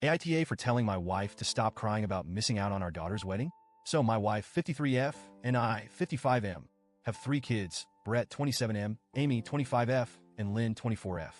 AITA for telling my wife to stop crying about missing out on our daughter's wedding. So my wife, 53F, and I, 55M, have 3 kids, Brett, 27M, Amy, 25F, and Lynn, 24F.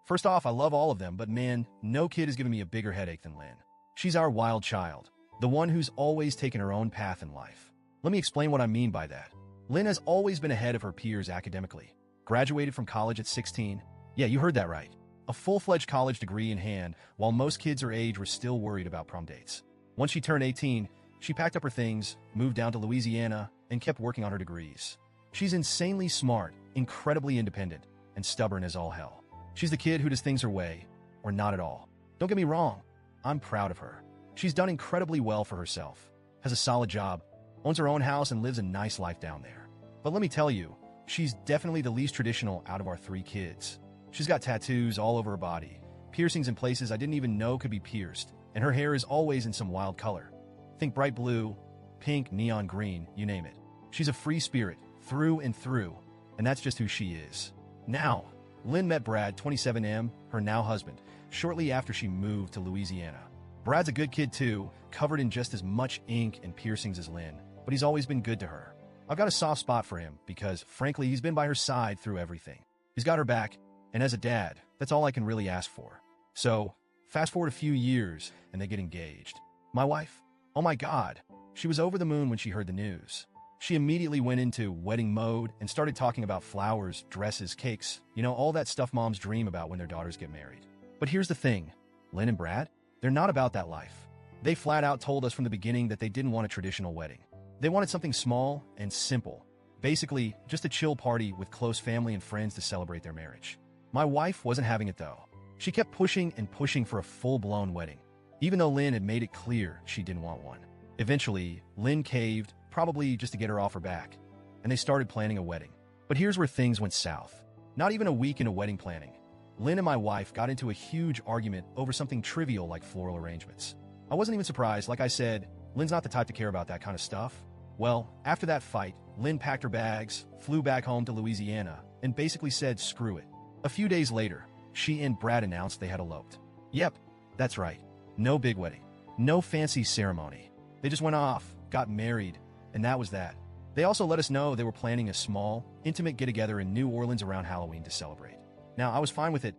First off, I love all of them, but man, no kid has given me a bigger headache than Lynn. She's our wild child, the one who's always taken her own path in life. Let me explain what I mean by that. Lynn has always been ahead of her peers academically. Graduated from college at 16. Yeah, you heard that right. A full-fledged college degree in hand, while most kids her age were still worried about prom dates. Once she turned 18, she packed up her things, moved down to Louisiana, and kept working on her degrees. She's insanely smart, incredibly independent, and stubborn as all hell. She's the kid who does things her way, or not at all. Don't get me wrong, I'm proud of her. She's done incredibly well for herself, has a solid job, owns her own house, and lives a nice life down there. But let me tell you, she's definitely the least traditional out of our 3 kids. She's got tattoos all over her body, piercings in places I didn't even know could be pierced, and her hair is always in some wild color. Think bright blue, pink, neon green, you name it. She's a free spirit, through and through, and that's just who she is. Now, Lynn met Brad, 27M, her now husband, shortly after she moved to Louisiana. Brad's a good kid too, covered in just as much ink and piercings as Lynn, but he's always been good to her. I've got a soft spot for him because, frankly, he's been by her side through everything. He's got her back, and as a dad, that's all I can really ask for. So, fast forward a few years, and they get engaged. My wife, oh my God, she was over the moon when she heard the news. She immediately went into wedding mode and started talking about flowers, dresses, cakes, all that stuff moms dream about when their daughters get married. But here's the thing, Lynn and Brad, they're not about that life. They flat out told us from the beginning that they didn't want a traditional wedding. They wanted something small and simple. Basically, just a chill party with close family and friends to celebrate their marriage. My wife wasn't having it though. She kept pushing and pushing for a full-blown wedding, even though Lynn had made it clear she didn't want one. Eventually, Lynn caved, probably just to get her off her back, and they started planning a wedding. But here's where things went south. Not even a week into wedding planning, Lynn and my wife got into a huge argument over something trivial like floral arrangements. I wasn't even surprised. Like I said, Lynn's not the type to care about that kind of stuff. Well, after that fight, Lynn packed her bags, flew back home to Louisiana, and basically said screw it. A few days later, she and Brad announced they had eloped. Yep, that's right. No big wedding. No fancy ceremony. They just went off, got married, and that was that. They also let us know they were planning a small, intimate get-together in New Orleans around Halloween to celebrate. Now, I was fine with it.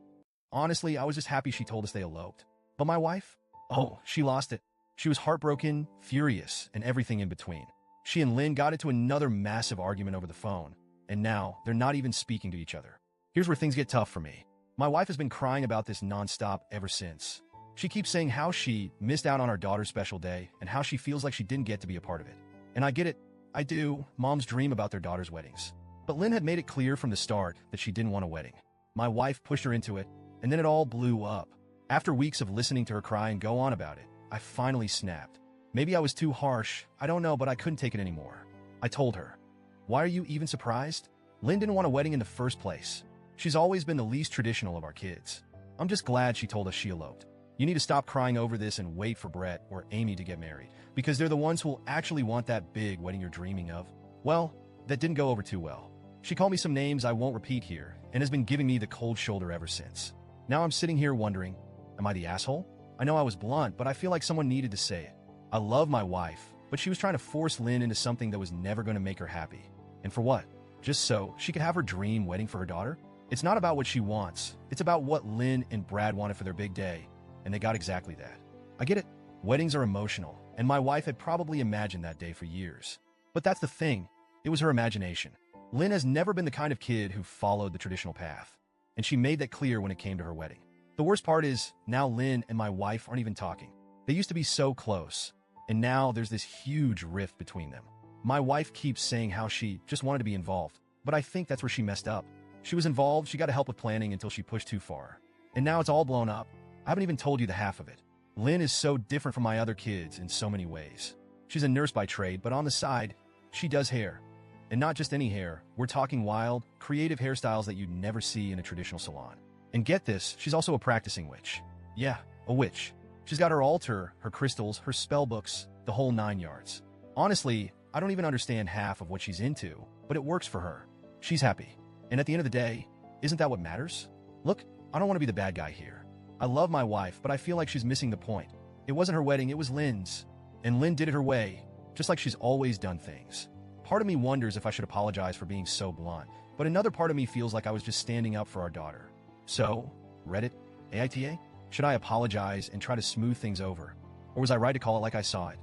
Honestly, I was just happy she told us they eloped. But my wife? Oh, she lost it. She was heartbroken, furious, and everything in between. She and Lynn got into another massive argument over the phone, and now they're not even speaking to each other. Here's where things get tough for me. My wife has been crying about this nonstop ever since. She keeps saying how she missed out on our daughter's special day and how she feels like she didn't get to be a part of it. And I get it. I do. Moms dream about their daughters' weddings. But Lynn had made it clear from the start that she didn't want a wedding. My wife pushed her into it, and then it all blew up. After weeks of listening to her cry and go on about it, I finally snapped. Maybe I was too harsh, I don't know, but I couldn't take it anymore. I told her, "Why are you even surprised? Lynn didn't want a wedding in the first place. She's always been the least traditional of our kids. I'm just glad she told us she eloped. You need to stop crying over this and wait for Brett or Amy to get married, because they're the ones who will actually want that big wedding you're dreaming of." Well, that didn't go over too well. She called me some names I won't repeat here and has been giving me the cold shoulder ever since. Now I'm sitting here wondering, am I the asshole? I know I was blunt, but I feel like someone needed to say it. I love my wife, but she was trying to force Lynn into something that was never going to make her happy. And for what? Just so she could have her dream wedding for her daughter? It's not about what she wants. It's about what Lynn and Brad wanted for their big day, and they got exactly that. I get it. Weddings are emotional, and my wife had probably imagined that day for years. But that's the thing. It was her imagination. Lynn has never been the kind of kid who followed the traditional path, and she made that clear when it came to her wedding. The worst part is, now Lynn and my wife aren't even talking. They used to be so close, and now there's this huge rift between them. My wife keeps saying how she just wanted to be involved, but I think that's where she messed up. She was involved, she got to help with planning until she pushed too far. And now it's all blown up. I haven't even told you the half of it. Lynn is so different from my other kids in so many ways. She's a nurse by trade, but on the side, she does hair. And not just any hair, we're talking wild, creative hairstyles that you'd never see in a traditional salon. And get this, she's also a practicing witch. Yeah, a witch. She's got her altar, her crystals, her spell books, the whole 9 yards. Honestly, I don't even understand half of what she's into, but it works for her. She's happy. And at the end of the day, isn't that what matters? Look, I don't want to be the bad guy here, I love my wife, but I feel like she's missing the point. It wasn't her wedding, it was Lynn's. And Lynn did it her way, just like she's always done things. Part of me wonders if I should apologize for being so blunt, but another part of me feels like I was just standing up for our daughter. So, Reddit, AITA? Should I apologize and try to smooth things over? Or was I right to call it like I saw it?